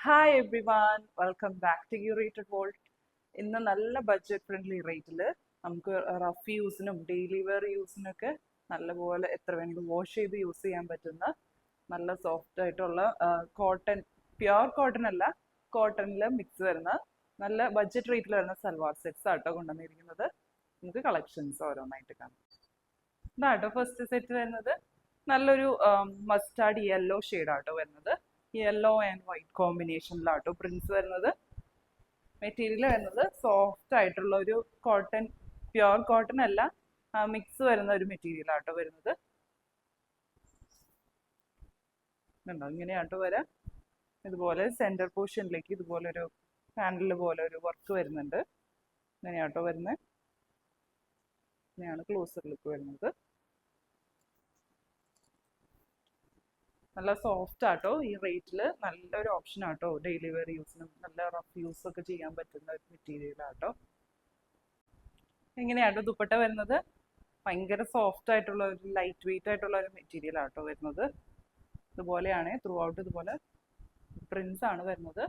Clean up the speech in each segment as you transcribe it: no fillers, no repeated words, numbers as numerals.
Hi everyone, welcome back to curated world. ഇന്ന് നല്ല budget friendly റേറ്റിൽ നമുക്ക് റഫ് യൂസിനും ഡെയിലി വെയർ യൂസിനൊക്കെ നല്ലപോലെ എത്ര വേണമെങ്കിലും വാഷ് ചെയ്ത് യൂസ് ചെയ്യാൻ പറ്റുന്ന നല്ല സോഫ്റ്റ് ആയിട്ടുള്ള കോട്ടൺ, പ്യുവർ കോട്ടൺ അല്ല, കോട്ടണിൽ മിക്സ് വരുന്ന നല്ല ബഡ്ജറ്റ് റേറ്റിൽ വരുന്ന സൽവാർ സെറ്റ്സ് ആട്ടോ കൊണ്ടുവന്നിരിക്കുന്നത്. നമുക്ക് കളക്ഷൻസ് ഓരോന്നായിട്ട് കാണാം. ഇതാട്ടോ ഫസ്റ്റ് സെറ്റ് വരുന്നത് നല്ലൊരു മസ്റ്റാർഡ് യെല്ലോ ഷെയ്ഡാട്ടോ വരുന്നത്. യെല്ലോ ആൻഡ് വൈറ്റ് കോമ്പിനേഷനിലാട്ടോ പ്രിന്റ്സ് വരുന്നത്. മെറ്റീരിയൽ വരുന്നത് സോഫ്റ്റ് ആയിട്ടുള്ള ഒരു കോട്ടൺ, പ്യുവർ കോട്ടൺ അല്ല, മിക്സ് വരുന്ന ഒരു മെറ്റീരിയൽ ആട്ടോ വരുന്നത്. കണ്ടോ, ഇങ്ങനെയാട്ടോ വരാം. ഇതുപോലെ സെന്റർ പോർഷനിലേക്ക് ഇതുപോലെ ഒരു ഹാൻഡിൽ പോലെ ഒരു വർക്ക് വരുന്നുണ്ട്. ഇങ്ങനെയാട്ടോ വരുന്നത്. ഇങ്ങനെയാണ് ക്ലോസർ ലുക്ക് വരുന്നത്. നല്ല സോഫ്റ്റ് ആട്ടോ, ഈ റേറ്റിൽ നല്ലൊരു ഓപ്ഷൻ ആട്ടോ. ഡെയിലി വെയർ യൂസിനും നല്ല റഫ് യൂസ് ഒക്കെ ചെയ്യാൻ പറ്റുന്ന ഒരു മെറ്റീരിയൽ ആട്ടോ. എങ്ങനെയാട്ടോ ദുപ്പട്ട വരുന്നത്? ഭയങ്കര സോഫ്റ്റ് ആയിട്ടുള്ള ഒരു ലൈറ്റ് വെയിറ്റ് ആയിട്ടുള്ള ഒരു മെറ്റീരിയൽ ആട്ടോ വരുന്നത്. ഇതുപോലെയാണ് ത്രൂ ഔട്ട്, ഇതുപോലെ പ്രിന്റ്സ് ആണ് വരുന്നത്.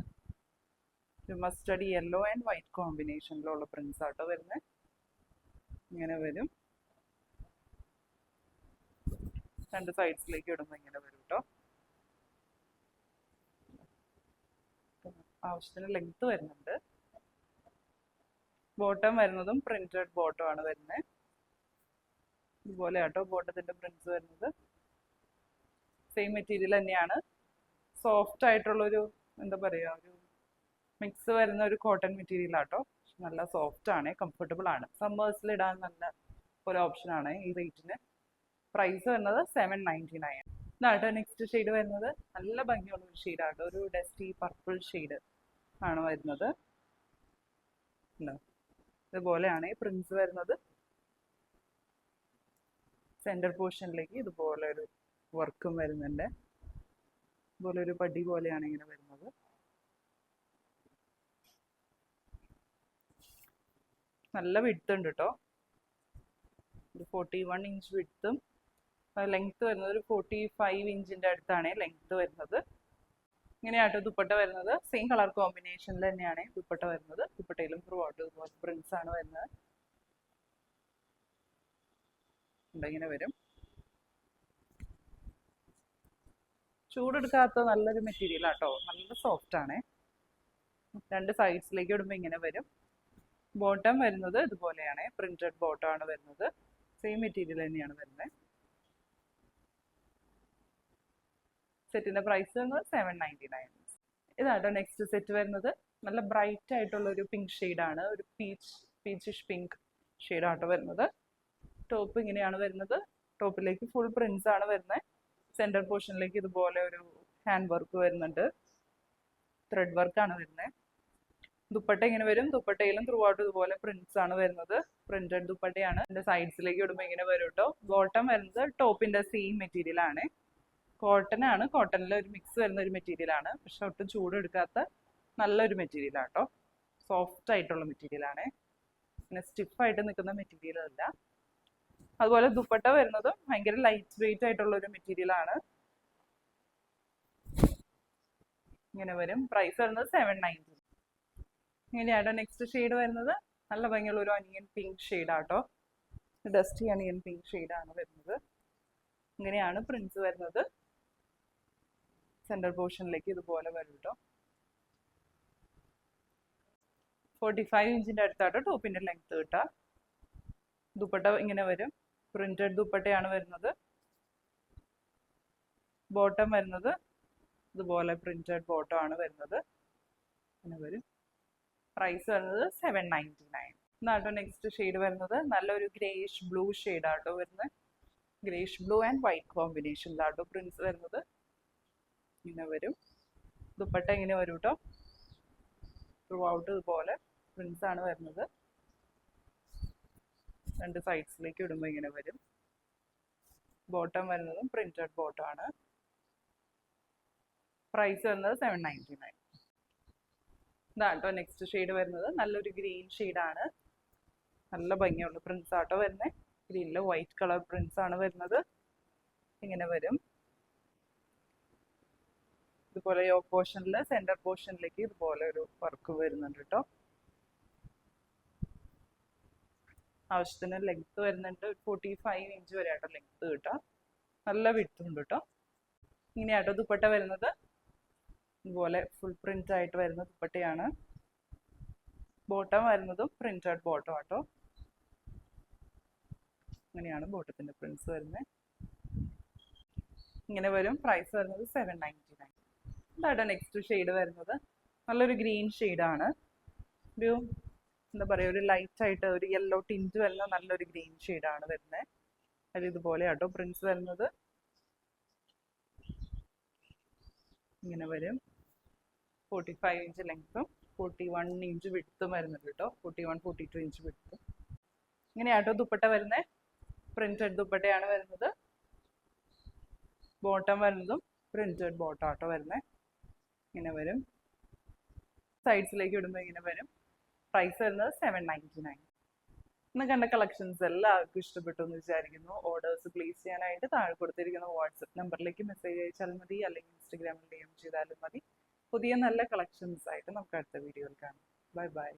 മസ്റ്റർഡ് യെല്ലോ ആൻഡ് വൈറ്റ് കോമ്പിനേഷനിലുള്ള പ്രിന്റ്സ് ആട്ടോ വരുന്നത്. ഇങ്ങനെ വരും. രണ്ട് സൈഡ്സിലേക്ക് ഇടുമ്പോൾ ഇങ്ങനെ വരും കേട്ടോ. ആവശ്യത്തിന് ലെങ്ത് വരുന്നുണ്ട്. ബോട്ടം വരുന്നതും പ്രിന്റഡ് ബോട്ടം ആണ് വരുന്നത്. ഇതുപോലെ ആട്ടോ ബോട്ടത്തിന്റെ പ്രിന്റ്സ് വരുന്നത്. സെയിം മെറ്റീരിയൽ തന്നെയാണ്. സോഫ്റ്റ് ആയിട്ടുള്ളൊരു, എന്താ പറയുക, ഒരു മിക്സ് വരുന്ന ഒരു കോട്ടൺ മെറ്റീരിയൽ ആട്ടോ. നല്ല സോഫ്റ്റ് ആണ്, കംഫർട്ടബിൾ ആണ്. സമ്മേഴ്സിൽ ഇടാൻ നല്ല ഒരു ഓപ്ഷൻ ആണ് ഈ റേറ്റിന്. പ്രൈസ് വരുന്നത് 799. ഇതാട്ടോ നെക്സ്റ്റ് ഷെയ്ഡ് വരുന്നത്. നല്ല ഭംഗിയുള്ള ഒരു ഷെയ്ഡാട്ടോ, ഒരു ഡസ്റ്റി പർപ്പിൾ ഷെയ്ഡ് ആണ് വരുന്നത്. ഇതുപോലെയാണ് ഈ പ്രിന്റ്സ് വരുന്നത്. സെന്റർ പോർഷനിലേക്ക് ഇതുപോലെ ഒരു വർക്കും വരുന്നുണ്ട്. ഇതുപോലെ ഒരു പടി പോലെയാണ് ഇങ്ങനെ വരുന്നത്. നല്ല വിഡ്ത്ത് ഉണ്ട് കേട്ടോ. ഒരു 41 ഇഞ്ച് വിഡ്ത്തും ലെങ്ത് വരുന്നത് ഒരു 45 ഇഞ്ചിന്റെ അടുത്താണ് ലെങ്ത് വരുന്നത്. ഇങ്ങനെയാട്ടോ ദുപ്പട്ട വരുന്നത്. സെയിം കളർ കോമ്പിനേഷനിൽ തന്നെയാണ് ദുപ്പട്ട വരുന്നത്. ദുപ്പട്ടയിലും ത്രൂ ഔട്ട് ഇതുപോലെ പ്രിന്റ്സ് ആണ് വരുന്നത്. ഇങ്ങനെ വരും. ചൂടെടുക്കാത്ത നല്ലൊരു മെറ്റീരിയൽ ആട്ടോ, നല്ല സോഫ്റ്റ് ആണ്. രണ്ട് സൈഡ്സിലേക്ക് ഇടുമ്പോൾ ഇങ്ങനെ വരും. ബോട്ടം വരുന്നത് ഇതുപോലെയാണ്, പ്രിന്റഡ് ബോട്ടം ആണ് വരുന്നത്. സെയിം മെറ്റീരിയൽ തന്നെയാണ് വരുന്നത്. സെറ്റിന്റെ പ്രൈസ് വരുന്നത് 799. ഇതാട്ടോ നെക്സ്റ്റ് സെറ്റ് വരുന്നത്. നല്ല ബ്രൈറ്റ് ആയിട്ടുള്ള ഒരു പിങ്ക് ഷെയ്ഡാണ്, ഒരു പീച്ചിഷ് പിങ്ക് ഷെയ്ഡാട്ടോ വരുന്നത്. ടോപ്പ് ഇങ്ങനെയാണ് വരുന്നത്. ടോപ്പിലേക്ക് ഫുൾ പ്രിന്റ്സ് ആണ് വരുന്നത്. സെന്റർ പോർഷനിലേക്ക് ഇതുപോലെ ഒരു ഹാൻഡ് വർക്ക് വരുന്നുണ്ട്, ത്രെഡ് വർക്ക് ആണ് വരുന്നത്. ദുപ്പട്ട ഇങ്ങനെ വരും. ദുപ്പട്ടയിലും ത്രൂ ഔട്ട് ഇതുപോലെ പ്രിന്റ്സ് ആണ് വരുന്നത്. പ്രിന്റഡ് ദുപ്പട്ടയാണ്. അതിന്റെ സൈഡ്സിലേക്ക് ഇടുമ്പോൾ ഇങ്ങനെ വരും കേട്ടോ. ബോട്ടം വരുന്നത് ടോപ്പിന്റെ സെയിം മെറ്റീരിയൽ ആണ്. കോട്ടൺ ആണ്, കോട്ടണിൽ ഒരു മിക്സ് വരുന്ന ഒരു മെറ്റീരിയൽ ആണ്. പക്ഷെ ഒട്ടും ചൂടെടുക്കാത്ത നല്ലൊരു മെറ്റീരിയൽ ആട്ടോ. സോഫ്റ്റ് ആയിട്ടുള്ള മെറ്റീരിയൽ ആണ്, പിന്നെ സ്റ്റിഫായിട്ട് നിൽക്കുന്ന മെറ്റീരിയൽ അല്ല. അതുപോലെ ദുപ്പട്ട വരുന്നത് ഭയങ്കര ലൈറ്റ് വെയിറ്റ് ആയിട്ടുള്ള ഒരു മെറ്റീരിയൽ ആണ്. ഇങ്ങനെ വരും. പ്രൈസ് വരുന്നത് 790. ഇങ്ങനെയാട്ടോ നെക്സ്റ്റ് ഷെയ്ഡ് വരുന്നത്. നല്ല ഭംഗിയുള്ള ഒരു അനിയൻ പിങ്ക് ഷെയ്ഡ് ആട്ടോ. ഡസ്റ്റി അനിയൻ പിങ്ക് ഷെയ്ഡാണ് വരുന്നത്. ഇങ്ങനെയാണ് പ്രിന്റ്സ് വരുന്നത്. സെന്റർ പോർഷനിലേക്ക് ഇതുപോലെ വരും കേട്ടോ. 45 ഇഞ്ചിന്റെ അടുത്താട്ടോ ടോപ്പിന്റെ ലെങ്ത് കിട്ടുക. ദുപ്പട്ട ഇങ്ങനെ വരും. പ്രിന്റഡ് ദുപ്പട്ടയാണ് വരുന്നത്. ബോട്ടം വരുന്നത് ഇതുപോലെ പ്രിന്റഡ് ബോട്ടം ആണ് വരുന്നത്. ഇങ്ങനെ വരും. പ്രൈസ് വരുന്നത് 799. ഇതാട്ടോ നെക്സ്റ്റ് ഷെയ്ഡ് വരുന്നത്. നല്ലൊരു ഗ്രേഷ് ബ്ലൂ ഷെയ്ഡ് ആട്ടോ വരുന്നത്. ഗ്രേഷ് ബ്ലൂ ആൻഡ് വൈറ്റ് കോമ്പിനേഷനിലാട്ടോ പ്രിന്റ്സ് വരുന്നത്. ഇങ്ങനെ വരും. ദുപ്പട്ട ഇങ്ങനെ വരും കേട്ടോ. ത്രൂ ഔട്ട് ഇതുപോലെ പ്രിന്റ്സ് ആണ് വരുന്നത്. രണ്ട് സൈഡ്സിലേക്ക് ഇടുമ്പോൾ ഇങ്ങനെ വരും. ബോട്ടം വരുന്നതും പ്രിന്റഡ് ബോട്ടം ആണ്. പ്രൈസ് വരുന്നത് 799. ഇതാട്ടോ നെക്സ്റ്റ് ഷെയ്ഡ് വരുന്നത്. നല്ലൊരു ഗ്രീൻ ഷെയ്ഡാണ്. നല്ല ഭംഗിയുള്ള പ്രിന്റ്സ് ആട്ടോ വരുന്നത്. ഗ്രീനിൽ വൈറ്റ് കളർ പ്രിന്റ്സ് ആണ് വരുന്നത്. ഇങ്ങനെ വരും. ഇതുപോലെ യോക്ക് പോർഷനിൽ സെന്റർ പോർഷനിലേക്ക് ഇതുപോലെ ഒരു വർക്ക് വരുന്നുണ്ട് കേട്ടോ. ആവശ്യത്തിന് ലെങ്ത് വരുന്നുണ്ട്, 45 ഇഞ്ച് വരെ ആട്ടോ ലെങ്ത് കിട്ടാം. നല്ല വിഡ്ത്ത് ഉണ്ട് കേട്ടോ. ഇങ്ങനെയാട്ടോ ദുപ്പട്ട വരുന്നത്. ഇതുപോലെ ഫുൾ പ്രിന്റ് ആയിട്ട് വരുന്ന ദുപ്പട്ടയാണ്. ബോട്ടം വരുന്നതും പ്രിന്റഡ് ബോട്ടം ആട്ടോ. ഇങ്ങനെയാണ് ബോട്ടത്തിന്റെ പ്രിന്റ്സ് വരുന്നത്. ഇങ്ങനെ വരും. പ്രൈസ് വരുന്നത് 799. ഇതാട്ടോ നെക്സ്റ്റ് ഷെയ്ഡ് വരുന്നത്. നല്ലൊരു ഗ്രീൻ ഷെയ്ഡാണ്. ഒരു എന്താ പറയുക, ഒരു ലൈറ്റ് ആയിട്ട് ഒരു യെല്ലോ ടിഞ്ച് വരുന്ന നല്ലൊരു ഗ്രീൻ ഷെയ്ഡാണ് വരുന്നത്. അത് ഇതുപോലെ ആട്ടോ പ്രിന്റ്സ് വരുന്നത്. ഇങ്ങനെ വരും. 45 ഇഞ്ച് ലെങ്ത്തും 41 ഇഞ്ച് വിഡ്ത്തും വരുന്നുണ്ട് കേട്ടോ. 41, 42 ഇഞ്ച് വിഡ്ത്തും. ഇങ്ങനെയാട്ടോ ദുപ്പട്ട വരുന്നത്. പ്രിന്റഡ് ദുപ്പട്ടയാണ് വരുന്നത്. ബോട്ടം വരുന്നതും പ്രിന്റഡ് ബോട്ടം ആട്ടോ വരുന്നത്. ഇങ്ങനെ വരും. സൈഡ്സിലേക്ക് ഇടുമ്പോൾ ഇങ്ങനെ വരും. പ്രൈസ് വരുന്നത് 799. ഇന്ന് കണ്ട കളക്ഷൻസ് എല്ലാവർക്കും ഇഷ്ടപ്പെട്ടു എന്ന് വിചാരിക്കുന്നു. ഓർഡേഴ്സ് പ്ലേസ് ചെയ്യാനായിട്ട് താഴെ കൊടുത്തിരിക്കുന്ന വാട്സപ്പ് നമ്പറിലേക്ക് മെസ്സേജ് അയച്ചാൽ മതി, അല്ലെങ്കിൽ ഇൻസ്റ്റഗ്രാമിൽ DM ചെയ്താലും മതി. പുതിയ നല്ല കളക്ഷൻസ് ആയിട്ട് നമുക്ക് അടുത്ത വീഡിയോയിൽ കാണാം. Bye bye.